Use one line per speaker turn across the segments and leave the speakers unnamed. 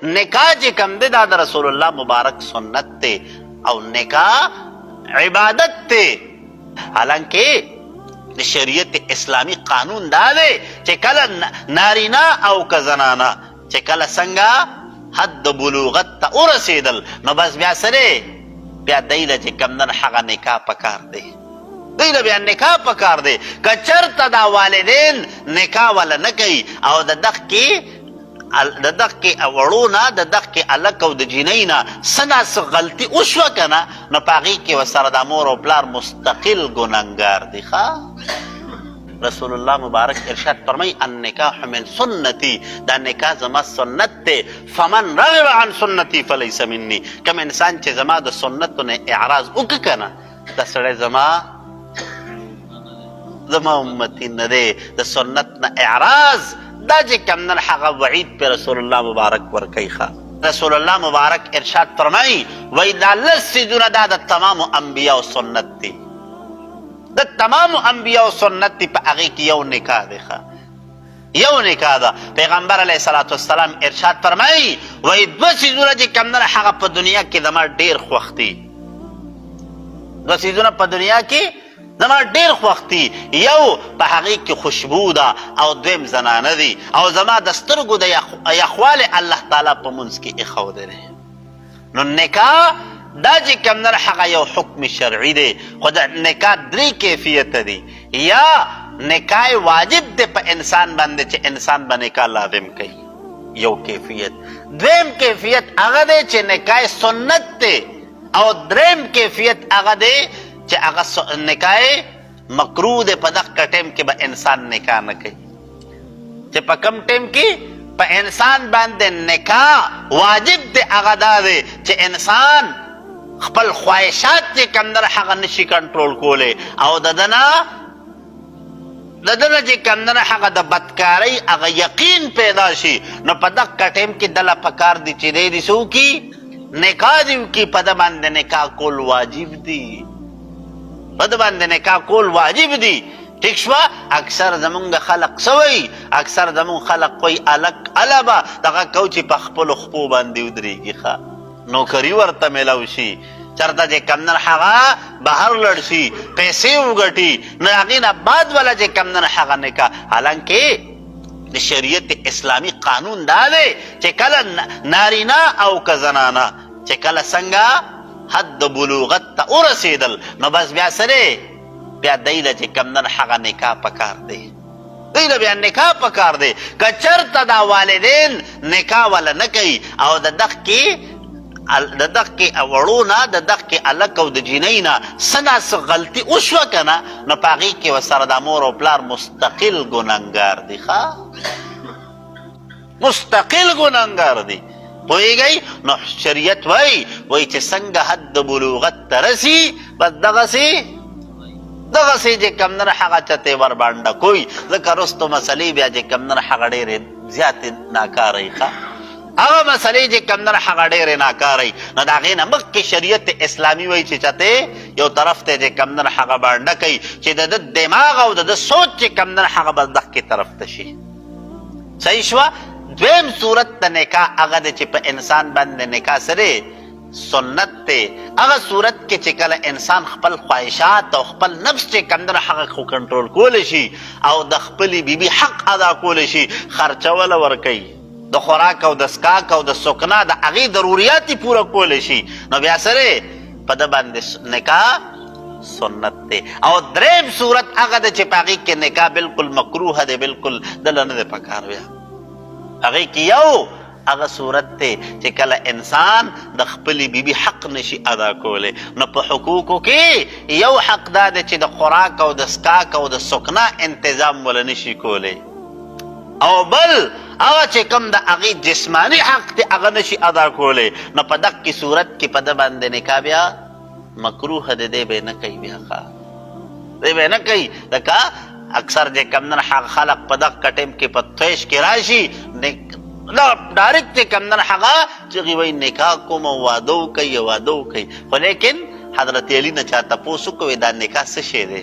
نکاح چې کم دی دا د رسول الله مبارک سنت دی او نکاح عبادت دی. حالانکه د شریعت اسلامی قانون دا دی چې کله نارینا او که زنانا چې کله څنګه حد بلوغت ته ورسېدل نو بس بیا سره بیا دی له چې کم دن هغه نکاح پکار دی، دی له بیا نکاح پکار دی. که چېرته دا والدین نکاح وله نه کوي او د دغه کې وړو نه د دغه کې هلک او د جینۍ نه څه نه څه غلطي وشوه که نه نو په هغې کې ورسره د مور او پلار مستقل ګنهګار دی. رسول الله مبارک ارشاد فرمای النکاح من سنتی، دا نکاح زما سنت دی. فمن رغب عن سنتی فلیس منی، کم انسان چې زما د سنتو نه اعراض وکړه که نه دا سړی زما امتی نه دی. د سنت نه اعراض دا چې کم نن هغه وعید په رسول الله مبارک ورکوي. رسول الله مبارک ارشاد فرمایي وایي دا لس څیزونه دا د تمامو انبیاو سنت دی، د تمامو انبیاو سنت دی. په هغې کې یو نکاح دی، یو نکاح ده. پیغمبر علیه صلات وسلام ارشاد فرمایي وایي دوه څیزونه چې کم نن هغه په دنیا کې زما ډېر خوښ دي، دوه څیزونه په دنیا کې زما ډېر خوښ دي. یو په هغې کې خوشبو ده او دویم زنانه دي او زما د سترګو د یخوالې الله تعالی په منځ کې ایښودی دی. نو نکاح دا چې کوم نه هغه یو حکم شرعي دی، خو د نکاح درې کیفیته دي. یا نکاح واجب دی په انسان باندې چې انسان به نکاح لازم کوي، یو کیفیت. دویم کیفیت هغه دی چې نکاح سنت دی او دریم کیفیت هغه دی چې هغه نکاح مکروه دی. په دغه ټیم کې به انسان نکاح نه کوي چې په کم ټیم کې په انسان باندې نکاح واجب دی هغه دا دی چې انسان خپل خواهشات چې کم نه هغه نشي کنټرول کولی او د ده چې کم نه هغه د بدکارۍ هغه یقین پیدا شي. نو په دغه ټیم کې دله پکار دی چې دی څه وکړي نکاح دې وکړي. په ده باندې نکاح کول واجب دی، په ده باندې نکاح کول واجب دی. ٹھیک شوه. اکثر زمونږ خلق څه وایي؟ اکثر زمونږ خلق وایي هلک هله به دغه کو چې په خپلو خپو باندې ودرېږي، نوکري ورته میلاو شي، چېرته چې کم نن هغه بهر لړ شي، پیسې وګټي، نو هغې نه بعد والا چې کم نن هغه نکاح. حالانکې د شریعت اسلامی قانون دا دی چې کله نارینا او که زنانا چې کله څنګه حد بلوغت ته ورسېدل نو بس بیا سره بیا دی له چې کم نن هغه نکاح پکار دی، دی له بیا نکاح پکار دی. که چېرته دا والدین نکاح وله نه کوي او د دغه کې وړو نه د دغه کې هلک او د جینۍ نه څه نه څه غلطي وشوه که نه نو په هغې کې ورسره د مور او پلار مستقل ګنهګار دی، مستقل ګنهګار دی. پوهېږئ؟ نو شریعت وایي چې څنګه حد بلوغت ته رسي بس دغسې چې کم نه هغه چتې وربانډه کوي. ځکه رستو مسلې بیا چې کم نه هغه ډېرې زیاتې ناکارئ، هغه مسلې چې کم نه هغه ډېرې ناکارئ. نو د هغې نه مخکې شریعت اسلامي وایي چې چتې یو طرف ته چې کم نه هغه بانډه کوي چې د ده دماغ او د ده سوچ چې کم نه هغه بس دغې طرف ته شي. صحیح شوه. دویم صورت د نکاح هغه دی چې په انسان باندې نکاح سره سنت دی. هغه صورت کې چې کله انسان خپل خواهشات او خپل نفس چې کم نه هغه خو کنټرول کولی شي او د خپلې بیبي حق ادا کولی شي، خرچوله ورکوي، د خوراک او د سکاک او د سکنا د هغې ضروریات یې پوره کولی شي، نو بیا سره په ده باندې نکاح سنت دی. او دریم صورت هغه ده چې په هغې کې نکاح بالکل مکروه دی، بالکل دله نه دی پکار. بیا هغې کې یو هغه صورت دی چې کله انسان د خپلې بیبي حق نشي ادا کولی. نو په حقوقو کې یو حق دا دی چې د خوراک او د سکاک او د سکنا انتظام وله نشي کولی، او بل هغه چې کوم د هغې جسماني حق دی هغه نشي ادا کولی. نو په دغې صورت کې په ده باندې نکاح بیا مکروه دی، دی به یې نه کوي، بیا دی به یې نه کوي. لکه اکثر چې کوم نن هغه خلق په دغه ټیم کې په تویش کې راشي ډایرکټ چې کوم نن هغه چې هغې وایي نکاح کوم او واده وکوي او واده وکوي. خو لیکن حضرت علي نه چا تپوس وکوي دا نکاح څه شی دی،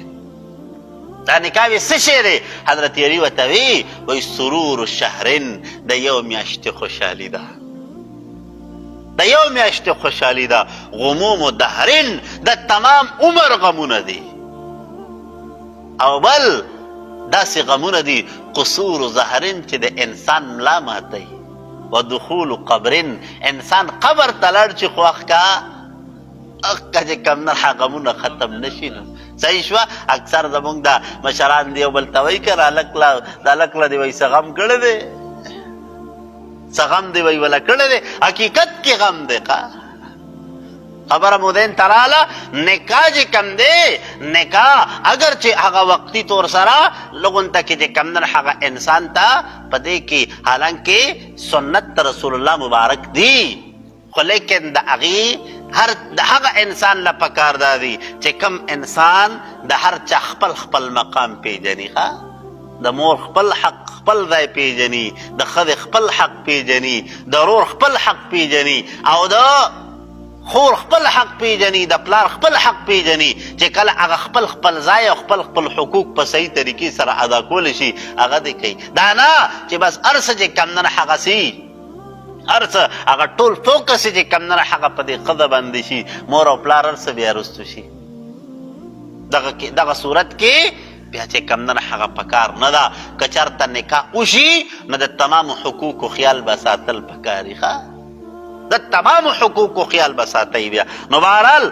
دا نکاح وی څه شی دی؟ حضرت علي ورته وایي سرور شهرن د یو میاشتې خوشحالي ده، د یو میاشتې خوشحالي ده، غموم دهرین د تمام عمر غمونه دي. او بل داسې غمونه دي قصور زهرین چې د انسان ملا ماتوي، و دخول قبرین انسان قبر ته لاړ چې خواښ کا که چې کم نه غمونه ختم نشي. نو صحیح شوه. اکثر زمونږ د مشران دی یو بل ته وایي که دا هلک له دې وایي څه غم کړی دی، څه غم دی وایي وله کړی دی، حقیقت کې غم دی. خبره مو دین تراله نکاح چې کم دی، نکاح اگر چې هغه وقتی طور سره لغونته کې چې کم نه هغه انسان ته په دې کې حالانکه سنت رسول الله مبارک دی، خو لیکن د هغه انسان له پکار دادي چې کم انسان د هر چا خپل خپل مقام پیژني. د مور خپل حق خپل ځای پیژني، د ښځې خپل حق پیژني، د ورور خپل حق پیژني، او د خور خپل حق پیژني، د پلار خپل حق پیژني. چې کله هغه خپل خپل ځای او خپل خپل حقوق په صحیح طریقې سره ادا کولی شي هغه دې کوي. دا نه چې بس هر څه چې کم نه هغسې هر څه هغه ټول فوکس چې کم نه هغه په دې ښځه باندې شي، مور او پلار هر څه بیا رستو شي. دغه صورت کې بیا چې کم نه هغه پکار نه ده. که چېرته نکاح وشي نو د تمامو حقوقو خیال به ساتل پکاري، د تمامو حقوقو خیال به ساتئ. بیا نو بهرحال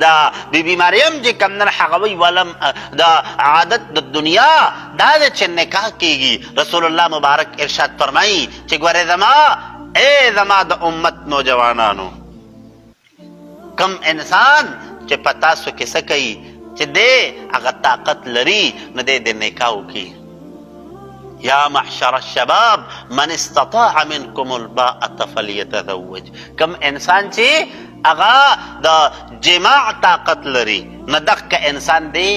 د بیبي مریم چې کم نه هغه وایي ولم د عادت د دنیا دا ده چې نکاح کېږي. رسول الله مبارک ارشاد فرمایي چې ګورې زما د امت نوجوانانو، کم انسان چې په تاسو کې څه کوي چې دی هغه طاقت لري نو دی د نکاح وکړي. یا محشر الشباب من استطاع منکم الباءة فلیتزوج. کم انسان چې هغه د جماع طاقت لري نو دغه انسان دی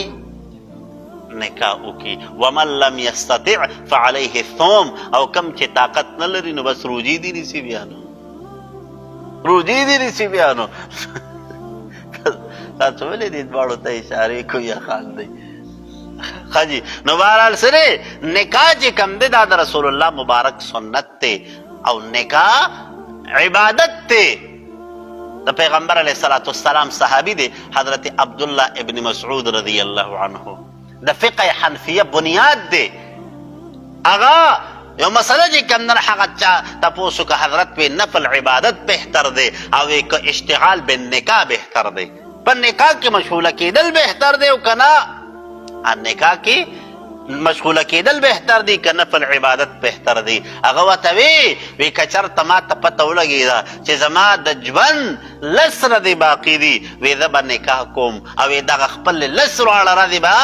نکاح وکړي. ومن لم یستطع فعلیه الصوم. او کم چې طاقت نه لري نو بس روجي دي نیسي. بیا نو روجي دي نیسي. بیا نو تاسو ولې دې دواړو ته اشارې کوي یا خاندئ؟ ښه جي. نو بهرحال سره نکاح چې کم دی دا د رسول الله مبارک سنت دی او نکاح عبادت دی. د پیغمبر علیه الصلاة والسلام صحابي دی حضرت عبدالله ابن مسعود رضی الله عنه، د فقه حنفیه بنیاد دی. هغه یو مسله چې کم نه هغه چا تپوس وکړه حضرت وی نفل عبادت بهتر دی او که اشتغال بالنکاح بهتر دی. په نکاح کې مشغوله کېدل بهتر دی او که نه نکاح کې مشغوله کېدل بهتر دی که نفل عبادت بهتر دی. هغه ورته وی که چېرته ما ته پته ولګېده چې زما د ژوند لس ورځې باقي دي وی زه به نکاح کوم او دغه خپل لس واړه ورځې به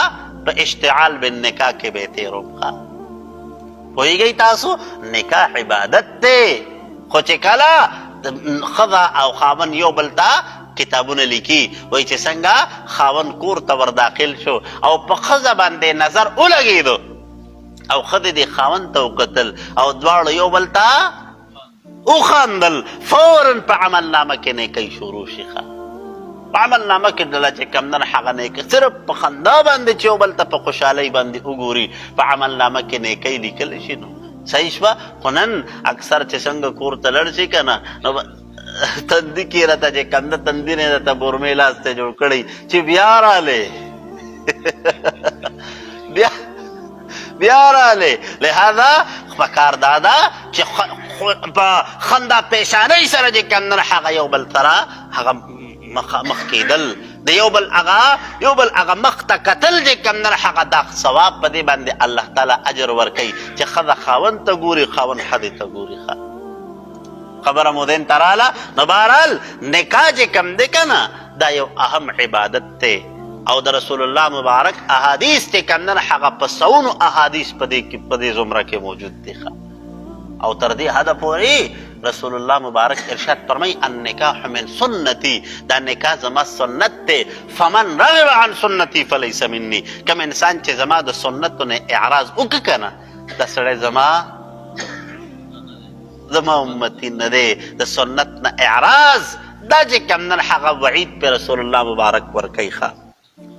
په اشتعال بالنکاح کې به یې تېروم. پوهېږئ تاسو نکاح عبادت دی. خو چې کله ښځه او خاوند یو بل ته کتابونه لیکي وایي چې څنګه خاوند کور ته ور داخل شو او په ښځه باندې نظر ولګېدو او ښځې دې خاوند ته وکتل او دواړو یو بل ته وخندل، فوراً په عمل نامه کې نیکۍ شروع شي. په عمل نامه کې دله چې کم نه هغه نیکۍ صرف په خندا باندې چې یو بل ته په خوشحالۍ باندې وګوري په عمل نامه کې نیکۍ لیکلی شي. نو صحیح شوه. خو نن اکثر چې څنګه کور ته لړ شي که نه نو تندي کې راته چې کم نه تندي نه راته بورمې لاس ته جوړ کړی چې بیا رالی بیا رالی. لہذا پکار دا ده چې په خندا پیشانۍ سره چې کم نه هغه یو بل سره هغه مخ کېدل، د یو بل هغه مخ ته کتل چې کم نه هغه دا ثواب په دې باندې الله تعالی اجر ورکوي چې ښځه خاوند ته ګوري، خاوند ښځې ته ګوري. خبره مو دین تراله. نو بهرحال نکاح چې کم دی که نه دا یو اهم عبادت دی او د رسول الله مبارک احادیث چې کم نه هغه په سونو احادیث په دې زمره کې موجود دی. او تر دې حده پورې رسول الله مبارک ارشاد فرمای النکاح من سنتی، دا نکاح زما سنت دی. فمن رغب عن سنتی فلیس منی. کم انسان چې زما د سنتو نه اعراض وکړي که نه دا سړی زما امتی نه دی. د سنت نه اعراض دا چې کم نه هغه وعید په رسول الله مبارک ورکوي.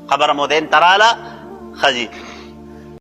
خبره مو دین تراله ښه جي.